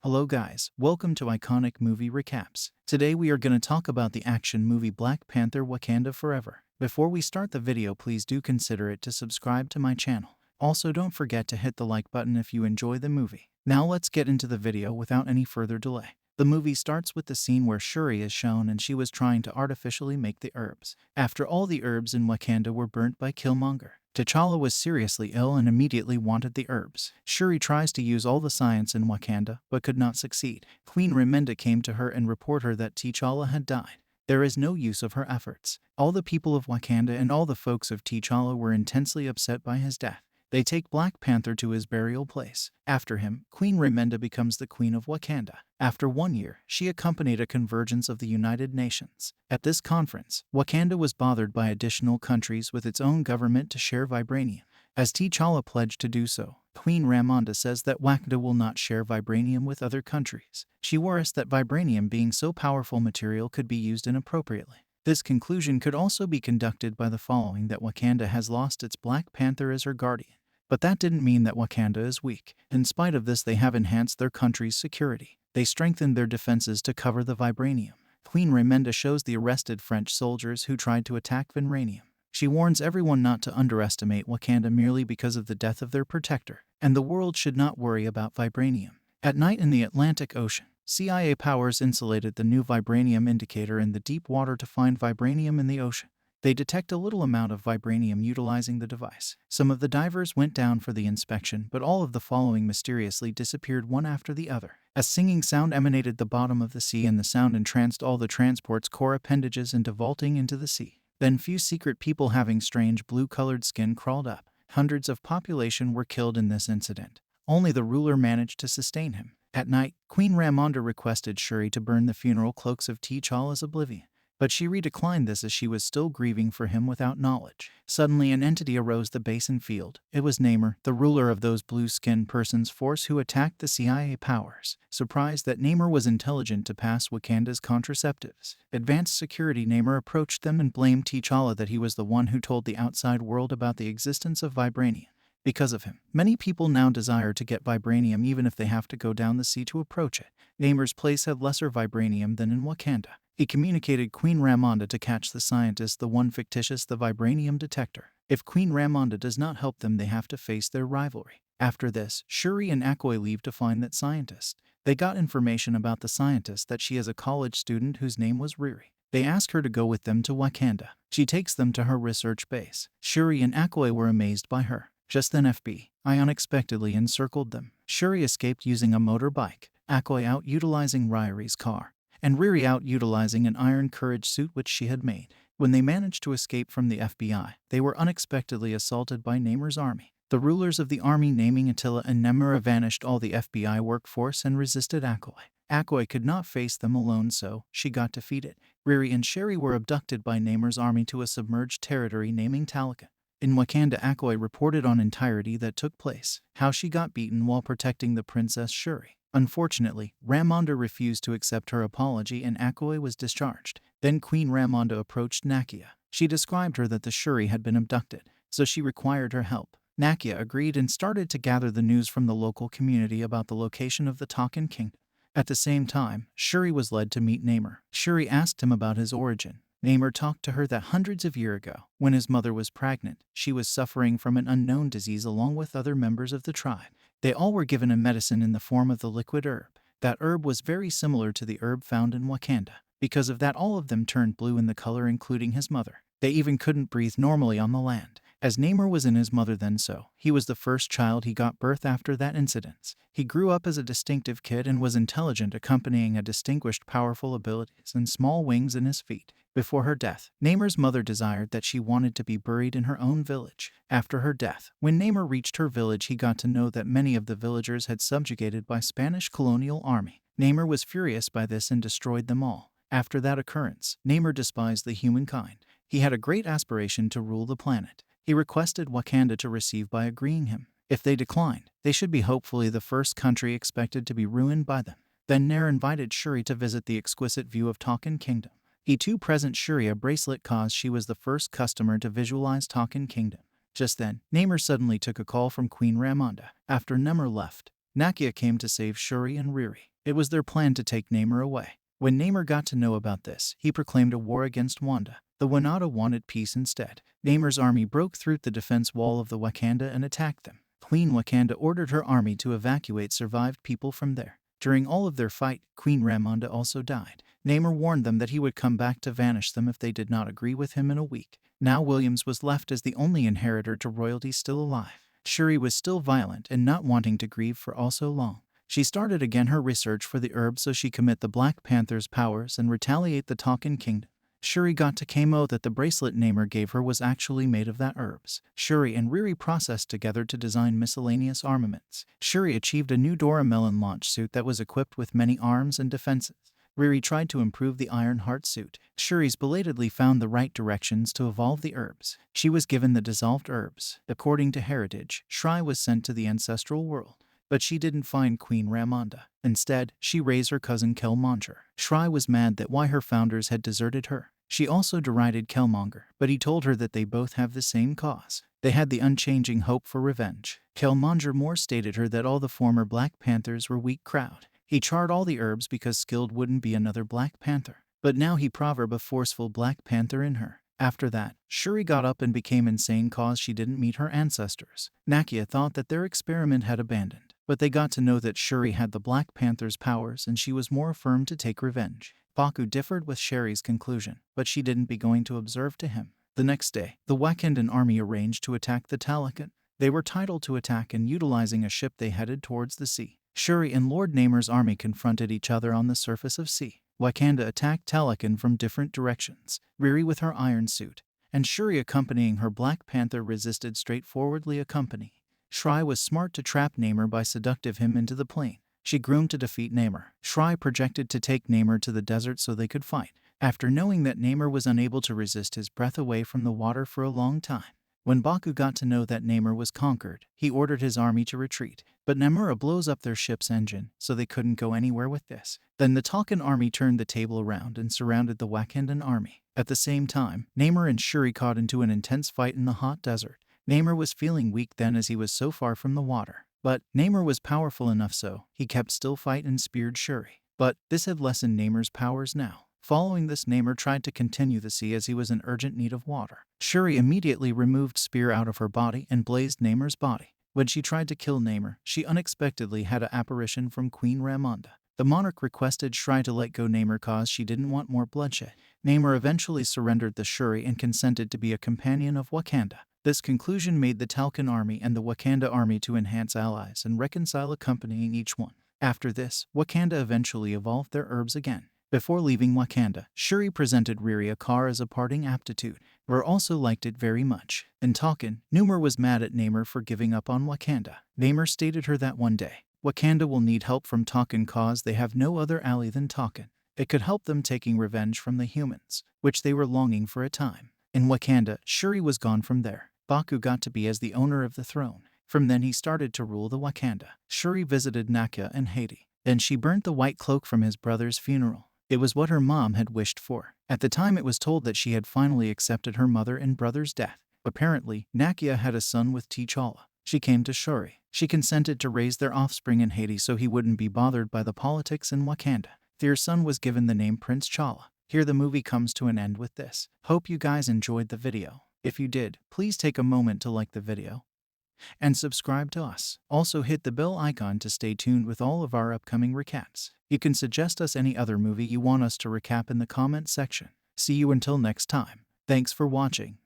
Hello guys, welcome to Iconic Movie Recaps. Today we are going to talk about the action movie Black Panther Wakanda Forever. Before we start the video, please do consider it to subscribe to my channel. Also don't forget to hit the like button if you enjoy the movie. Now let's get into the video without any further delay. The movie starts with the scene where Shuri is shown and she was trying to artificially make the herbs. After all the herbs in Wakanda were burnt by Killmonger, T'Challa was seriously ill and immediately wanted the herbs. Shuri tries to use all the science in Wakanda, but could not succeed. Queen Ramonda came to her and reported her that T'Challa had died. There is no use of her efforts. All the people of Wakanda and all the folks of T'Challa were intensely upset by his death. They take Black Panther to his burial place. After him, Queen Ramonda becomes the Queen of Wakanda. After 1 year, she accompanied a convergence of the United Nations. At this conference, Wakanda was bothered by additional countries with its own government to share vibranium. As T'Challa pledged to do so, Queen Ramonda says that Wakanda will not share vibranium with other countries. She worries that vibranium, being so powerful material, could be used inappropriately. This conclusion could also be conducted by the following: that Wakanda has lost its Black Panther as her guardian. But that didn't mean that Wakanda is weak. In spite of this, they have enhanced their country's security. They strengthened their defenses to cover the vibranium. Queen Ramonda shows the arrested French soldiers who tried to attack vibranium. She warns everyone not to underestimate Wakanda merely because of the death of their protector, and the world should not worry about vibranium. At night in the Atlantic Ocean, CIA powers insulated the new vibranium indicator in the deep water to find vibranium in the ocean. They detect a little amount of vibranium utilizing the device. Some of the divers went down for the inspection, but all of the following mysteriously disappeared one after the other. A singing sound emanated the bottom of the sea, and the sound entranced all the transport's core appendages into vaulting into the sea. Then few secret people having strange blue-colored skin crawled up. Hundreds of population were killed in this incident. Only the ruler managed to sustain him. At night, Queen Ramonda requested Shuri to burn the funeral cloaks of T'Challa's oblivion, but Shuri declined this as she was still grieving for him without knowledge. Suddenly an entity arose the basin field. It was Namor, the ruler of those blue-skinned persons' force who attacked the CIA powers. Surprised that Namor was intelligent to pass Wakanda's contraceptives, advanced security, Namor approached them and blamed T'Challa that he was the one who told the outside world about the existence of vibranium. Because of him, many people now desire to get vibranium even if they have to go down the sea to approach it. Namor's place had lesser vibranium than in Wakanda. He communicated Queen Ramonda to catch the scientist, the one fictitious, the vibranium detector. If Queen Ramonda does not help them, they have to face their rivalry. After this, Shuri and Okoye leave to find that scientist. They got information about the scientist that she is a college student whose name was Riri. They ask her to go with them to Wakanda. She takes them to her research base. Shuri and Okoye were amazed by her. Just then FBI unexpectedly encircled them. Shuri escaped using a motorbike, Okoye out utilizing Riri's car, and Riri out utilizing an iron courage suit which she had made. When they managed to escape from the FBI, they were unexpectedly assaulted by Namor's army. The rulers of the army, naming Attila and Nemira, vanished all the FBI workforce and resisted Okoye. Okoye could not face them alone, so she got defeated. Riri and Shuri were abducted by Namor's army to a submerged territory naming Talika. In Wakanda, Okoye reported on entirety that took place, how she got beaten while protecting the Princess Shuri. Unfortunately, Ramonda refused to accept her apology and Okoye was discharged. Then Queen Ramonda approached Nakia. She described her that the Shuri had been abducted, so she required her help. Nakia agreed and started to gather the news from the local community about the location of the Takan Kingdom. At the same time, Shuri was led to meet Namor. Shuri asked him about his origin. Namor talked to her that hundreds of years ago, when his mother was pregnant, she was suffering from an unknown disease along with other members of the tribe. They all were given a medicine in the form of the liquid herb. That herb was very similar to the herb found in Wakanda. Because of that, all of them turned blue in the color, including his mother. They even couldn't breathe normally on the land. As Namor was in his mother then, so he was the first child he got birth after that incident. He grew up as a distinctive kid and was intelligent, accompanying a distinguished powerful abilities and small wings in his feet. Before her death, Namor's mother desired that she wanted to be buried in her own village. After her death, when Namor reached her village, he got to know that many of the villagers had subjugated by Spanish colonial army. Namor was furious by this and destroyed them all. After that occurrence, Namor despised the humankind. He had a great aspiration to rule the planet. He requested Wakanda to receive by agreeing him. If they declined, they should be hopefully the first country expected to be ruined by them. Then Nair invited Shuri to visit the exquisite view of Takan Kingdom. He too present Shuri a bracelet cause she was the first customer to visualize Takan Kingdom. Just then, Namor suddenly took a call from Queen Ramonda. After Namor left, Nakia came to save Shuri and Riri. It was their plan to take Namor away. When Namor got to know about this, he proclaimed a war against Wanda. The Wakanda wanted peace instead. Namor's army broke through the defense wall of the Wakanda and attacked them. Queen Wakanda ordered her army to evacuate survived people from there. During all of their fight, Queen Ramonda also died. Namor warned them that he would come back to vanish them if they did not agree with him in a week. Now Williams was left as the only inheritor to royalty still alive. Shuri was still violent and not wanting to grieve for all so long. She started again her research for the herb so she commit the Black Panther's powers and retaliate the Talkin Kingdom. Shuri got to camo that the bracelet Namor gave her was actually made of that herbs. Shuri and Riri processed together to design miscellaneous armaments. Shuri achieved a new Dora Milaje launch suit that was equipped with many arms and defenses. Riri tried to improve the Iron Heart suit. Shuri's belatedly found the right directions to evolve the herbs. She was given the dissolved herbs. According to heritage, Shuri was sent to the ancestral world. But she didn't find Queen Ramonda. Instead, she raised her cousin Killmonger. Shuri was mad that why her founders had deserted her. She also derided Killmonger, but he told her that they both have the same cause. They had the unchanging hope for revenge. Killmonger more stated her that all the former Black Panthers were weak crowd. He charred all the herbs because skilled wouldn't be another Black Panther. But now he proverb a forceful Black Panther in her. After that, Shuri got up and became insane cause she didn't meet her ancestors. Nakia thought that their experiment had abandoned, but they got to know that Shuri had the Black Panther's powers and she was more firm to take revenge. Baku differed with Shuri's conclusion, but she didn't be going to observe to him. The next day, the Wakandan army arranged to attack the Talakan. They were titled to attack and utilizing a ship they headed towards the sea. Shuri and Lord Namor's army confronted each other on the surface of sea. Wakanda attacked Talakan from different directions, Riri with her iron suit, and Shuri accompanying her Black Panther resisted straightforwardly accompany. Shuri was smart to trap Namor by seductive him into the plane. She groomed to defeat Namor. Shuri projected to take Namor to the desert so they could fight. After knowing that Namor was unable to resist his breath away from the water for a long time. When Baku got to know that Namor was conquered, he ordered his army to retreat. But Namor blows up their ship's engine, so they couldn't go anywhere with this. Then the Talkin army turned the table around and surrounded the Wakandan army. At the same time, Namor and Shuri caught into an intense fight in the hot desert. Namor was feeling weak then as he was so far from the water. But Namor was powerful enough so he kept still fight and speared Shuri. But this had lessened Namor's powers now. Following this, Namor tried to continue the sea as he was in urgent need of water. Shuri immediately removed spear out of her body and blazed Namor's body. When she tried to kill Namor, she unexpectedly had an apparition from Queen Ramonda. The monarch requested Shuri to let go Namor cause she didn't want more bloodshed. Namor eventually surrendered the Shuri and consented to be a companion of Wakanda. This conclusion made the Talkin army and the Wakanda army to enhance allies and reconcile accompanying each one. After this, Wakanda eventually evolved their herbs again. Before leaving Wakanda, Shuri presented Riri a car as a parting aptitude. Riri also liked it very much. In Talkin, Namor was mad at Namor for giving up on Wakanda. Namor stated her that one day, Wakanda will need help from Talkin cause they have no other ally than Talkin. It could help them taking revenge from the humans, which they were longing for a time. In Wakanda, Shuri was gone from there. Baku got to be as the owner of the throne. From then he started to rule the Wakanda. Shuri visited Nakia and Haiti. Then she burnt the white cloak from his brother's funeral. It was what her mom had wished for. At the time it was told that she had finally accepted her mother and brother's death. Apparently, Nakia had a son with T'Challa. She came to Shuri. She consented to raise their offspring in Haiti so he wouldn't be bothered by the politics in Wakanda. Their son was given the name Prince T'Challa. Here the movie comes to an end with this. Hope you guys enjoyed the video. If you did, please take a moment to like the video and subscribe to us. Also hit the bell icon to stay tuned with all of our upcoming recaps. You can suggest us any other movie you want us to recap in the comment section. See you until next time. Thanks for watching.